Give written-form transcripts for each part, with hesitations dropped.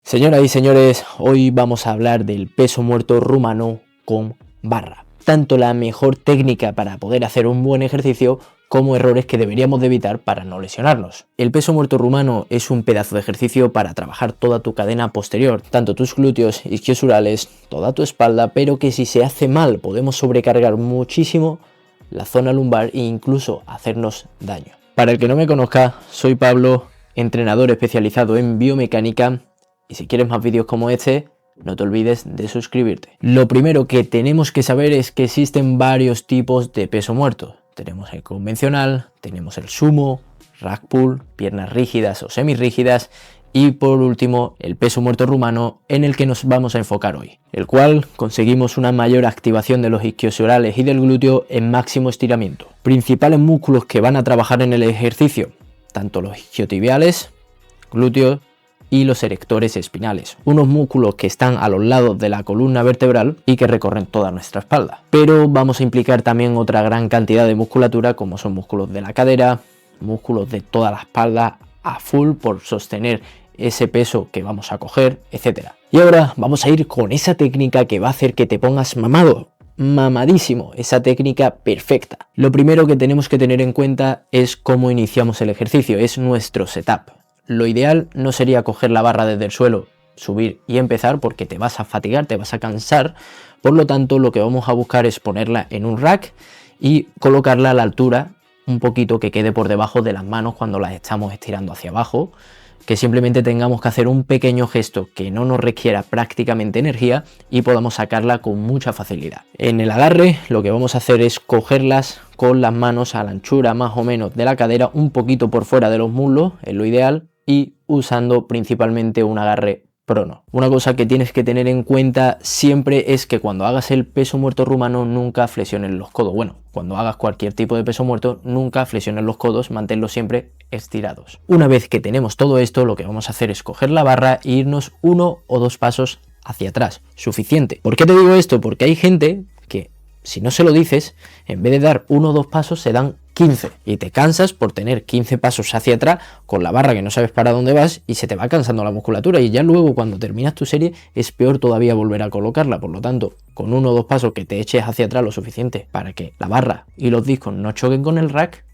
Señoras y señores, hoy vamos a hablar del peso muerto rumano con barra. Tanto la mejor técnica para poder hacer un buen ejercicio como errores que deberíamos de evitar para no lesionarnos. El peso muerto rumano es un pedazo de ejercicio para trabajar toda tu cadena posterior, tanto tus glúteos, isquiosurales, toda tu espalda, pero que si se hace mal podemos sobrecargar muchísimo la zona lumbar e incluso hacernos daño. Para el que no me conozca, soy Pablo, entrenador especializado en biomecánica. Y si quieres más vídeos como este, no te olvides de suscribirte. Lo primero que tenemos que saber es que existen varios tipos de peso muerto. Tenemos el convencional, tenemos el sumo, rack pull, piernas rígidas o semirrígidas y por último el peso muerto rumano, en el que nos vamos a enfocar hoy, el cual conseguimos una mayor activación de los isquiosurales y del glúteo en máximo estiramiento. Principales músculos que van a trabajar en el ejercicio, tanto los isquiotibiales, glúteos y los erectores espinales, unos músculos que están a los lados de la columna vertebral y que recorren toda nuestra espalda. Pero vamos a implicar también otra gran cantidad de musculatura, como son músculos de la cadera, músculos de toda la espalda a full por sostener ese peso que vamos a coger, etc. Y ahora vamos a ir con esa técnica que va a hacer que te pongas mamado, mamadísimo, esa técnica perfecta. Lo primero que tenemos que tener en cuenta es cómo iniciamos el ejercicio, es nuestro setup. Lo ideal no sería coger la barra desde el suelo, subir y empezar, porque te vas a fatigar, te vas a cansar. Por lo tanto, lo que vamos a buscar es ponerla en un rack y colocarla a la altura un poquito que quede por debajo de las manos cuando las estamos estirando hacia abajo, que simplemente tengamos que hacer un pequeño gesto que no nos requiera prácticamente energía y podamos sacarla con mucha facilidad. En el agarre lo que vamos a hacer es cogerlas con las manos a la anchura más o menos de la cadera, un poquito por fuera de los muslos, es lo ideal, y usando principalmente un agarre prono. Una cosa que tienes que tener en cuenta siempre es que cuando hagas el peso muerto rumano nunca flexiones los codos. Bueno, cuando hagas cualquier tipo de peso muerto nunca flexiones los codos, manténlos siempre estirados. Una vez que tenemos todo esto, lo que vamos a hacer es coger la barra e irnos 1 o 2 pasos hacia atrás. Suficiente. ¿Por qué te digo esto? Porque hay gente que, si no se lo dices, en vez de dar 1 o 2 pasos se dan 15 y te cansas por tener 15 pasos hacia atrás con la barra que no sabes para dónde vas y se te va cansando la musculatura y ya luego cuando terminas tu serie es peor todavía volver a colocarla. Por lo tanto, con 1 o 2 pasos que te eches hacia atrás lo suficiente para que la barra y los discos no choquen con el rack,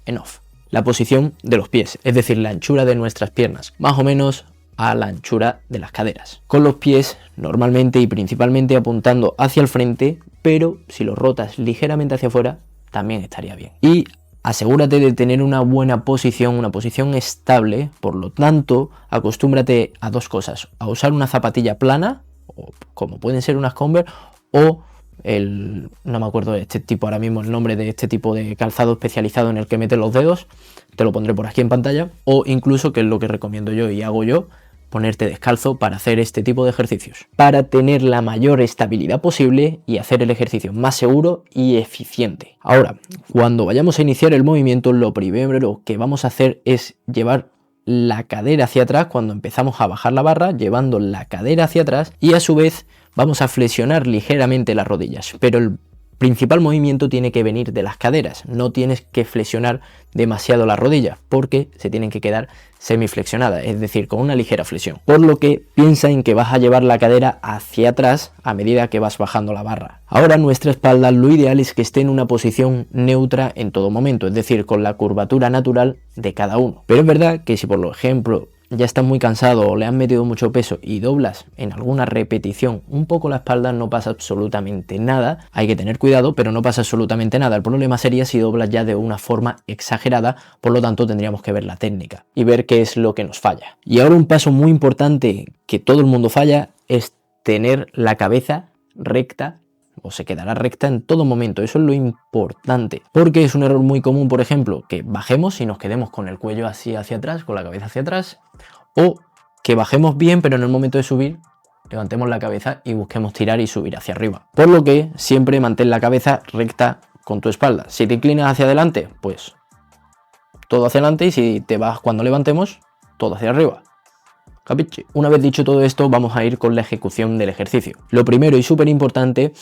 enough. La posición de los pies, es decir, la anchura de nuestras piernas, más o menos a la anchura de las caderas, con los pies normalmente y principalmente apuntando hacia el frente, pero si los rotas ligeramente hacia afuera también estaría bien. Y asegúrate de tener una buena posición, una posición estable. Por lo tanto, acostúmbrate a 2 cosas: a usar una zapatilla plana, o como pueden ser unas Converse, o no me acuerdo de este tipo ahora mismo, el nombre de este tipo de calzado especializado en el que metes los dedos, te lo pondré por aquí en pantalla, o incluso, que es lo que recomiendo yo y hago yo, ponerte descalzo para hacer este tipo de ejercicios, para tener la mayor estabilidad posible y hacer el ejercicio más seguro y eficiente. Ahora, cuando vayamos a iniciar el movimiento, lo primero que vamos a hacer es llevar la cadera hacia atrás cuando empezamos a bajar la barra, llevando la cadera hacia atrás, y a su vez vamos a flexionar ligeramente las rodillas, pero el principal movimiento tiene que venir de las caderas, no tienes que flexionar demasiado las rodillas porque se tienen que quedar semiflexionadas, es decir, con una ligera flexión. Por lo que piensa en que vas a llevar la cadera hacia atrás a medida que vas bajando la barra. Ahora nuestra espalda lo ideal es que esté en una posición neutra en todo momento, es decir, con la curvatura natural de cada uno. Pero es verdad que si por ejemplo ya estás muy cansado o le has metido mucho peso y doblas en alguna repetición un poco la espalda, no pasa absolutamente nada. Hay que tener cuidado, pero no pasa absolutamente nada. El problema sería si doblas ya de una forma exagerada, por lo tanto tendríamos que ver la técnica y ver qué es lo que nos falla. Y ahora un paso muy importante que todo el mundo falla es tener la cabeza recta, o se quedará recta en todo momento. Eso es lo importante, porque es un error muy común, por ejemplo, que bajemos y nos quedemos con el cuello así hacia atrás, con la cabeza hacia atrás, o que bajemos bien pero en el momento de subir levantemos la cabeza y busquemos tirar y subir hacia arriba. Por lo que siempre mantén la cabeza recta con tu espalda. Si te inclinas hacia adelante, pues todo hacia adelante, y si te vas cuando levantemos, todo hacia arriba. ¿Capiche? Una vez dicho todo esto, vamos a ir con la ejecución del ejercicio. Lo primero y súper importante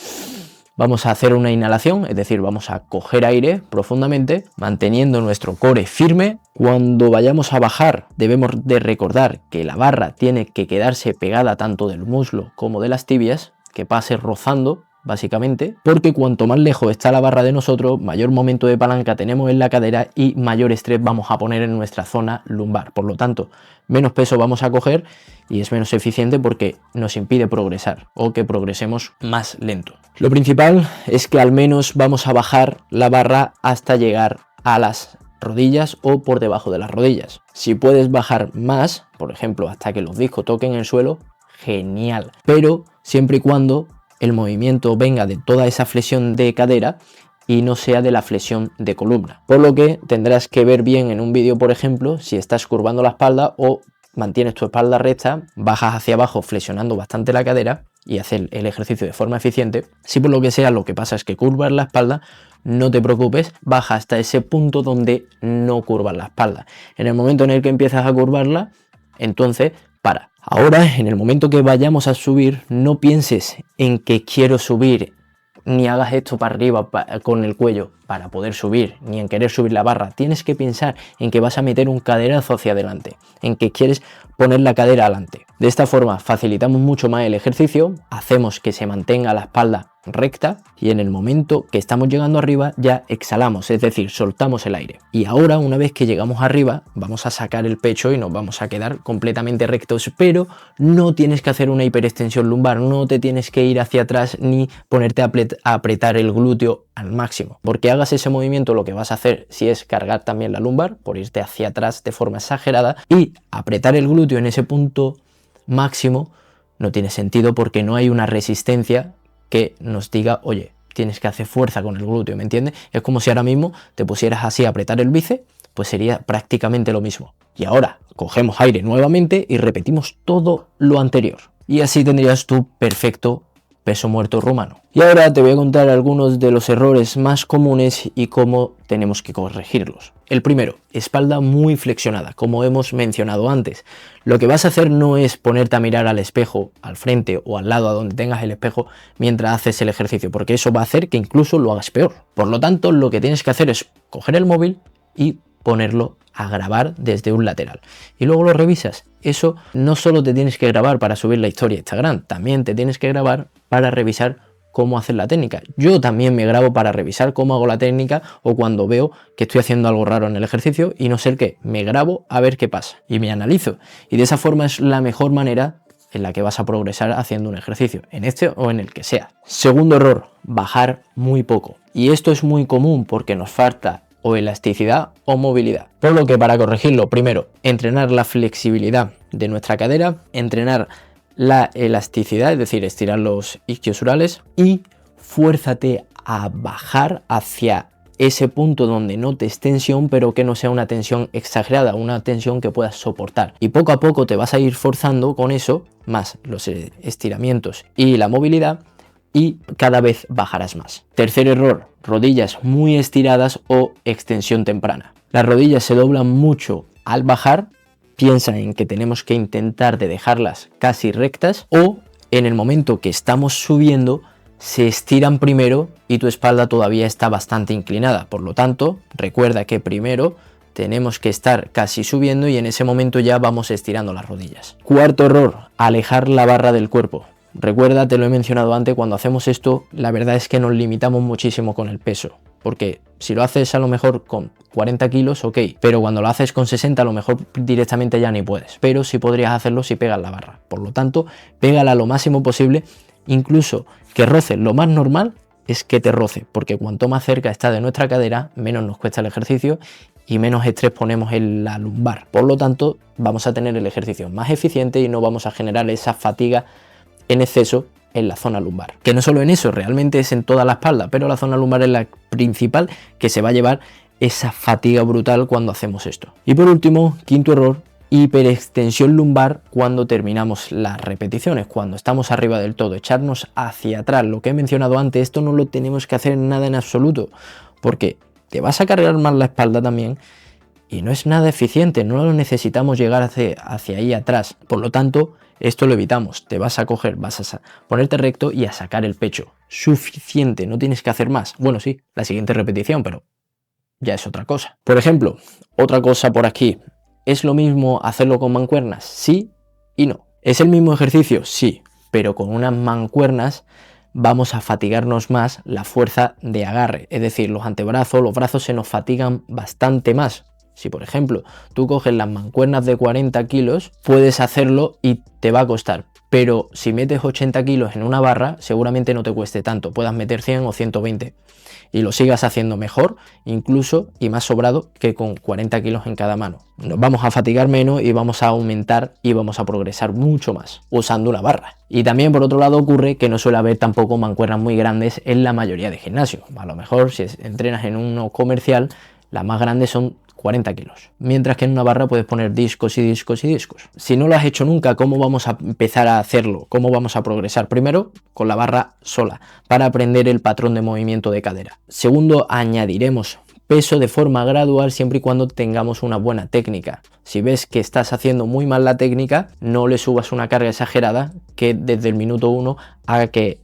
Vamos a hacer una inhalación, es decir, vamos a coger aire profundamente, manteniendo nuestro core firme. Cuando vayamos a bajar, debemos de recordar que la barra tiene que quedarse pegada tanto del muslo como de las tibias, que pase rozando, básicamente, porque cuanto más lejos está la barra de nosotros, mayor momento de palanca tenemos en la cadera y mayor estrés vamos a poner en nuestra zona lumbar. Por lo tanto, menos peso vamos a coger y es menos eficiente porque nos impide progresar o que progresemos más lento. Lo principal es que al menos vamos a bajar la barra hasta llegar a las rodillas o por debajo de las rodillas. Si puedes bajar más, por ejemplo, hasta que los discos toquen el suelo, genial, pero siempre y cuando el movimiento venga de toda esa flexión de cadera y no sea de la flexión de columna. Por lo que tendrás que ver bien en un vídeo, por ejemplo, si estás curvando la espalda o mantienes tu espalda recta, bajas hacia abajo flexionando bastante la cadera y hacer el ejercicio de forma eficiente. Si por lo que sea lo que pasa es que curvas la espalda, no te preocupes, baja hasta ese punto donde no curvas la espalda. En el momento en el que empiezas a curvarla, entonces para. Ahora, en el momento que vayamos a subir, no pienses en que quiero subir, ni hagas esto para arriba con el cuello para poder subir, ni en querer subir la barra. Tienes que pensar en que vas a meter un caderazo hacia adelante, en que quieres poner la cadera adelante. De esta forma facilitamos mucho más el ejercicio, hacemos que se mantenga la espalda recta y en el momento que estamos llegando arriba ya exhalamos, es decir, soltamos el aire. Y ahora, una vez que llegamos arriba, vamos a sacar el pecho y nos vamos a quedar completamente rectos, pero no tienes que hacer una hiperextensión lumbar, no te tienes que ir hacia atrás ni ponerte a apretar el glúteo al máximo, porque hagas ese movimiento lo que vas a hacer si es cargar también la lumbar por irte hacia atrás de forma exagerada y apretar el glúteo en ese punto máximo no tiene sentido porque no hay una resistencia que nos diga, oye, tienes que hacer fuerza con el glúteo, ¿me entiendes? Es como si ahora mismo te pusieras así a apretar el bíceps, pues sería prácticamente lo mismo. Y ahora cogemos aire nuevamente y repetimos todo lo anterior. Y así tendrías tu perfecto peso muerto rumano. Y ahora te voy a contar algunos de los errores más comunes y cómo tenemos que corregirlos. El primero, espalda muy flexionada, como hemos mencionado antes. Lo que vas a hacer no es ponerte a mirar al espejo, al frente o al lado a donde tengas el espejo mientras haces el ejercicio, porque eso va a hacer que incluso lo hagas peor. Por lo tanto, lo que tienes que hacer es coger el móvil y ponerlo a grabar desde un lateral y luego lo revisas. Eso no solo te tienes que grabar para subir la historia a Instagram, también te tienes que grabar para revisar cómo hacer la técnica. Yo también me grabo para revisar cómo hago la técnica o cuando veo que estoy haciendo algo raro en el ejercicio y no sé el qué, me grabo a ver qué pasa y me analizo, y de esa forma es la mejor manera en la que vas a progresar haciendo un ejercicio, en este o en el que sea. Segundo error, bajar muy poco, y esto es muy común porque nos falta o elasticidad o movilidad. Por lo que para corregirlo, primero, entrenar la flexibilidad de nuestra cadera, entrenar la elasticidad, es decir, estirar los isquiosurales y fuérzate a bajar hacia ese punto donde notes tensión, pero que no sea una tensión exagerada, una tensión que puedas soportar. Y poco a poco te vas a ir forzando con eso, más los estiramientos y la movilidad, y cada vez bajarás más. Tercer error, rodillas muy estiradas o extensión temprana. Las rodillas se doblan mucho al bajar, piensa en que tenemos que intentar de dejarlas casi rectas, o en el momento que estamos subiendo se estiran primero y tu espalda todavía está bastante inclinada. Por lo tanto, recuerda que primero tenemos que estar casi subiendo y en ese momento ya vamos estirando las rodillas. Cuarto error, alejar la barra del cuerpo. Recuerda, te lo he mencionado antes, cuando hacemos esto, la verdad es que nos limitamos muchísimo con el peso. Porque si lo haces a lo mejor con 40 kilos, ok, pero cuando lo haces con 60 a lo mejor directamente ya ni puedes. Pero sí podrías hacerlo si pegas la barra. Por lo tanto, pégala lo máximo posible, incluso que roce. Lo más normal es que te roce, porque cuanto más cerca está de nuestra cadera, menos nos cuesta el ejercicio y menos estrés ponemos en la lumbar. Por lo tanto, vamos a tener el ejercicio más eficiente y no vamos a generar esa fatiga en exceso en la zona lumbar. Que no solo en eso, realmente es en toda la espalda, pero la zona lumbar es la principal que se va a llevar esa fatiga brutal cuando hacemos esto. Y por último, quinto error, hiperextensión lumbar cuando terminamos las repeticiones, cuando estamos arriba del todo, echarnos hacia atrás. Lo que he mencionado antes, esto no lo tenemos que hacer nada en absoluto, porque te vas a cargar más la espalda también y no es nada eficiente, no lo necesitamos llegar hacia ahí atrás. Por lo tanto, esto lo evitamos, te vas a coger, vas a ponerte recto y a sacar el pecho. suficiente, no tienes que hacer más. Bueno, sí, la siguiente repetición, pero ya es otra cosa. Por ejemplo, otra cosa por aquí, ¿es lo mismo hacerlo con mancuernas? Sí y no. ¿Es el mismo ejercicio? Sí, pero con unas mancuernas vamos a fatigarnos más la fuerza de agarre, es decir, los antebrazos, los brazos se nos fatigan bastante más. Si por ejemplo tú coges las mancuernas de 40 kilos, puedes hacerlo y te va a costar, pero si metes 80 kilos en una barra seguramente no te cueste tanto, puedas meter 100 o 120 y lo sigas haciendo mejor, incluso y más sobrado que con 40 kilos en cada mano. Nos vamos a fatigar menos y vamos a aumentar y vamos a progresar mucho más usando una barra. Y también por otro lado ocurre que no suele haber tampoco mancuernas muy grandes en la mayoría de gimnasios. A lo mejor si entrenas en uno comercial, las más grandes son 40 kilos, mientras que en una barra puedes poner discos y discos y discos. Si no lo has hecho nunca, ¿cómo vamos a empezar a hacerlo? ¿Cómo vamos a progresar? Primero, con la barra sola, para aprender el patrón de movimiento de cadera. Segundo, añadiremos peso de forma gradual siempre y cuando tengamos una buena técnica. Si ves que estás haciendo muy mal la técnica, no le subas una carga exagerada que desde el minuto 1 haga que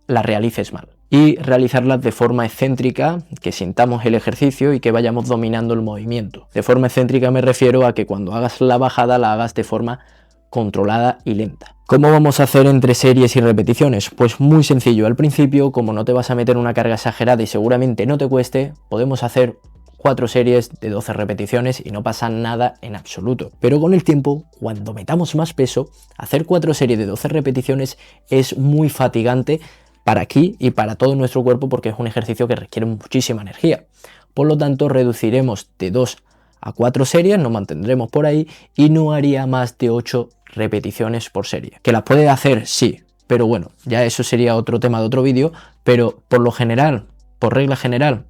la realices mal. Y realizarlas de forma excéntrica, que sintamos el ejercicio y que vayamos dominando el movimiento. De forma excéntrica me refiero a que cuando hagas la bajada la hagas de forma controlada y lenta. ¿Cómo vamos a hacer entre series y repeticiones? Pues muy sencillo. Al principio, como no te vas a meter una carga exagerada y seguramente no te cueste, podemos hacer 4 series de 12 repeticiones y no pasa nada en absoluto. Pero con el tiempo, cuando metamos más peso, hacer 4 series de 12 repeticiones es muy fatigante para aquí y para todo nuestro cuerpo porque es un ejercicio que requiere muchísima energía. Por lo tanto, reduciremos de 2 a 4 series, nos mantendremos por ahí y no haría más de 8 repeticiones por serie. ¿Que las puede hacer? Sí, pero bueno, ya eso sería otro tema de otro vídeo, pero por lo general, por regla general,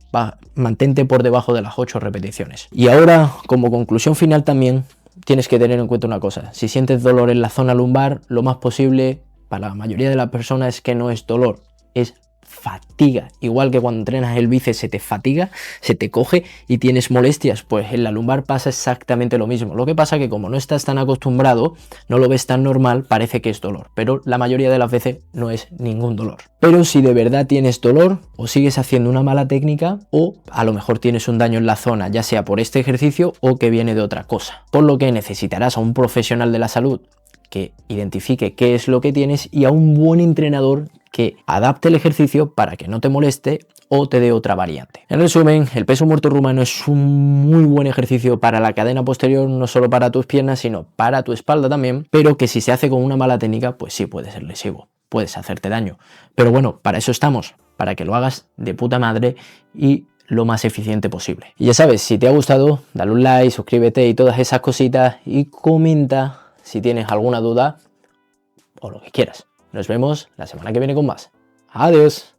mantente por debajo de las 8 repeticiones. Y ahora, como conclusión final también, tienes que tener en cuenta una cosa. Si sientes dolor en la zona lumbar, lo más posible para la mayoría de las personas es que no es dolor, es fatiga. Igual que cuando entrenas el bíceps se te fatiga, se te coge y tienes molestias, pues en la lumbar pasa exactamente lo mismo. Lo que pasa que como no estás tan acostumbrado, no lo ves tan normal, parece que es dolor, pero la mayoría de las veces no es ningún dolor. Pero si de verdad tienes dolor, o sigues haciendo una mala técnica, o a lo mejor tienes un daño en la zona, ya sea por este ejercicio o que viene de otra cosa. Por lo que necesitarás a un profesional de la salud que identifique qué es lo que tienes y a un buen entrenador que adapte el ejercicio para que no te moleste o te dé otra variante. En resumen, el peso muerto rumano es un muy buen ejercicio para la cadena posterior, no solo para tus piernas, sino para tu espalda también, pero que si se hace con una mala técnica, pues sí puede ser lesivo, puedes hacerte daño. Pero bueno, para eso estamos, para que lo hagas de puta madre y lo más eficiente posible. Y ya sabes, si te ha gustado, dale un like, suscríbete y todas esas cositas y comenta si tienes alguna duda o lo que quieras. Nos vemos la semana que viene con más. Adiós.